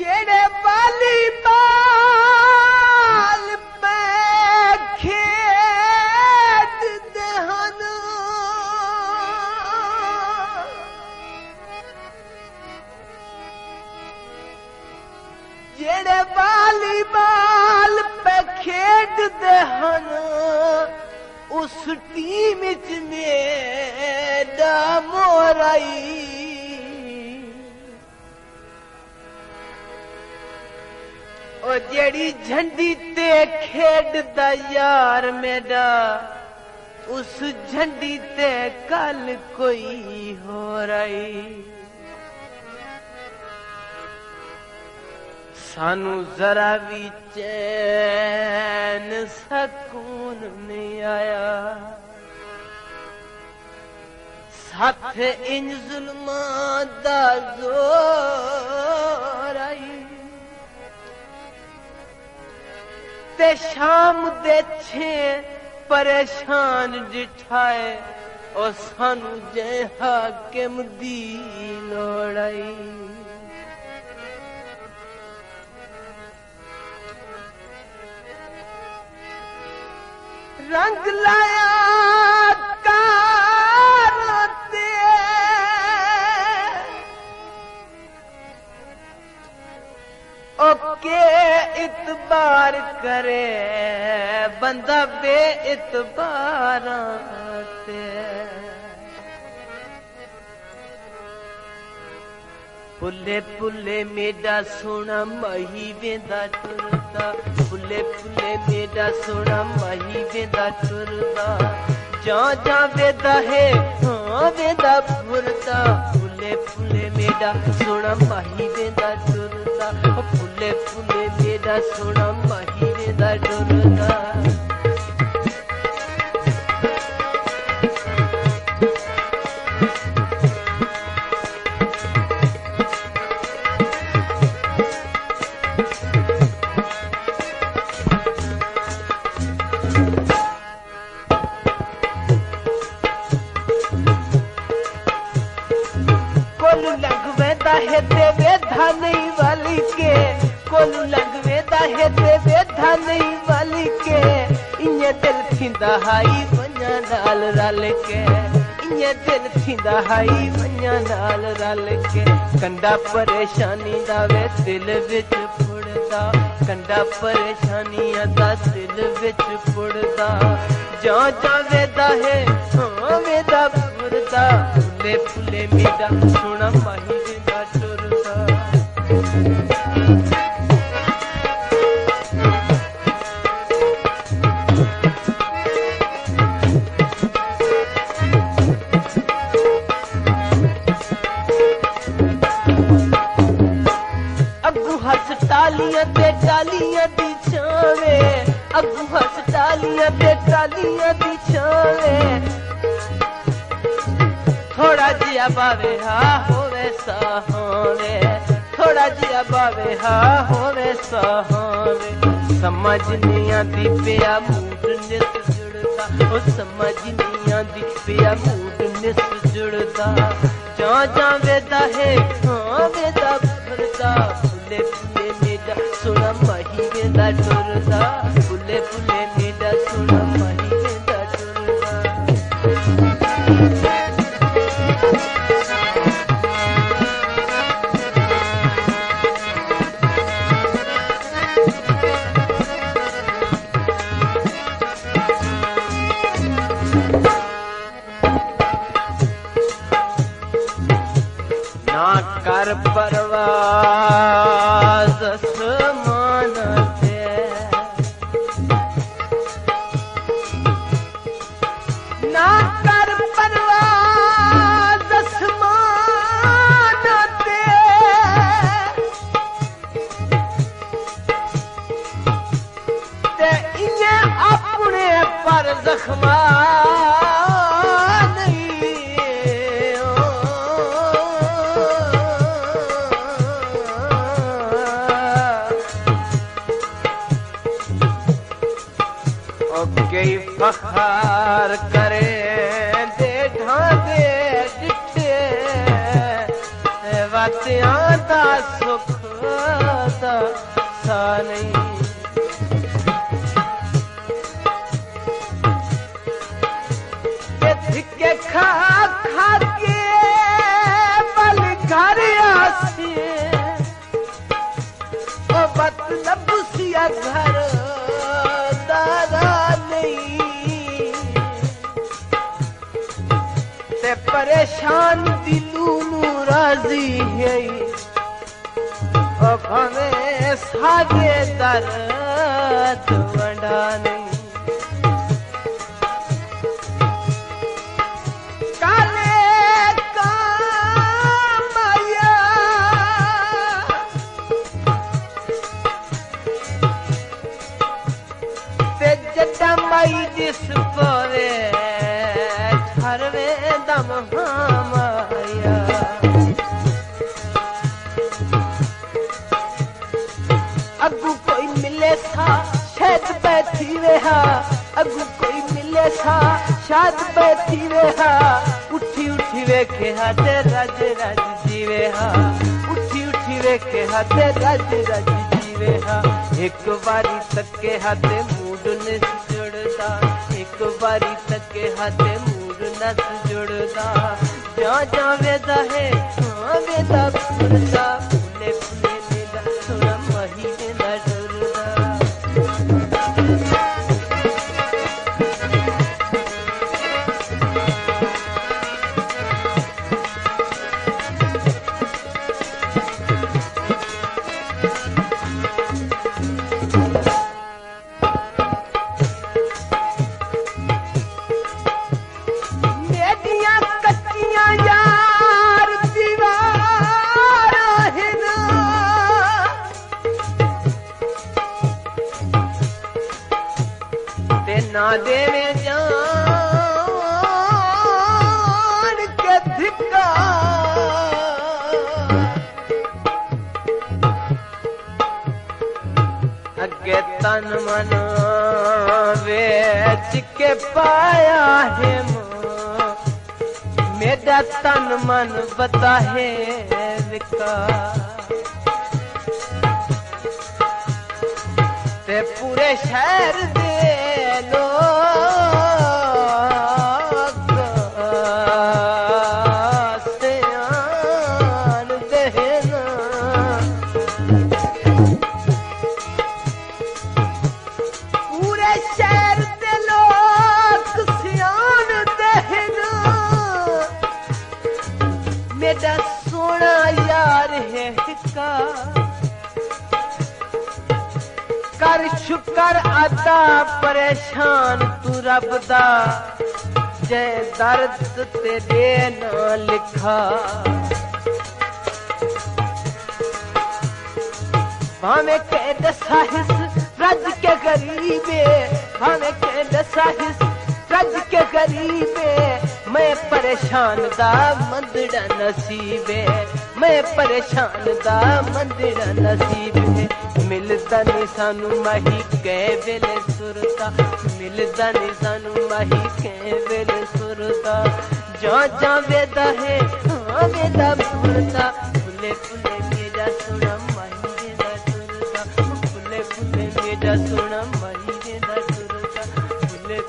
जेड़े वाली बाल पे खेडदे हन जेड़े वाली बाल पे खेडदे हन उस टीम च मेरा मोराई ओ जेड़ी झंडी ते खेडदा यार मेरा उस झंडी ते कल कोई हो रही सानू जरा भी चैन सकून नहीं आया साथ इन जुल्मां दा जोर आई ते शाम दे छे परेशान जिठाए और सानू जे हाकिम दी लोड़ आई रंग लाया कारते ओके इतबार करे बंदा बे इतबार पुले पुले मेरा सोना मही वेंदा टुरदा पुले पुले मेरा सोना मही वेंदा टुरदा जा जा वेंदा है हाँ वेंदा फुरदा पुले पुले मेरा सोना मही वेंदा टुरदा पुले पुले मेरा सोना मही वेंदा टुरदा नहीं वाली के कोल लगवेदा है ते वेधा नहीं वाली के इन्हे दिल थींदा हाई वन्या नाल रल के इन्हे दिल थींदा हाई वन्या नाल रल के कंडा परेशानी दा वे दिल विच फुड़दा कंडा परेशानियां दा दिल विच फुड़दा जा जा वेदा है हाँ वेदा फुड़दा फुले फुले मेरा सोना माही वेदा टुरदा टालियां ते टालियां दी छावे अगू हस टालियां ते टालियां दी छावे थोड़ा जिया बावे हा होवे सहावे थोड़ा जिया बावे हा होवे सहावे समझ नहीं आती पिया मूड निस जुड़दा ओ समझ नहीं आती पिया मूड निस जुड़दा जा जा वेदा है हाँ वेदा फुरदा फुले फुले मेरा सोना माही वेदा टुरदा फुले फुले मेरा सोना माही वेदा टुरदा ना कर परवाज़ आसमान ते ना कर परवाज़ आसमान ते इन्हें अपने पर जख्मा फखार करे दे ढांगे जिठे वातियां दा सुख नहीं धिक्के खा खा के बल घर आसी ओ मतलब सिया घर दादा नहीं ते परेशान दिलू नू राजी है ओ भवे सागे दर्द वंडा नहीं माई जिस पवे हरवे दम माया अगू कोई मिले था शायद बैठी रहा अगू कोई मिले था शायद बैठी रहा उठी उठी वेखे हाथे राज राज जीवे हा उठी उठी वेखे हाथे राज राज जीवे हा एक बारी तके हाथे मूड ने जुड़दा एक बारी तके हाथे मूड नस जुड़दा जा जा वेदा है वेदा जुड़दा फूले फूले वेदा थोड़ा मही वेदा जुड़दा ना देवे जान के धिक्का अगे तन मन वेच के पाया है मेरा तन मन बता है विका ते पूरे शहर दे मेरा सोना यार है हिक्का कर शुक्र अदा परेशान तू रब दा जै दर्द तेरे ना लिखा भावे के दसा हिस रज के गरीबे भावे के दसा हिस रज के गरीबे मैं परेशान दा मंदड़ा नसीबे मैं परेशान दा मंदड़ा नसीबे मिलदा नहीं सानू माही कै वेले सुरता मिलदा नहीं सानू माही कै वेले सुरता जा जा वेदा है हाँ वेदा सुरता फुले फुले मेरा सोना माही वेदा सुरता फुले फुले मेरा सोना माही वेदा सुरता फुले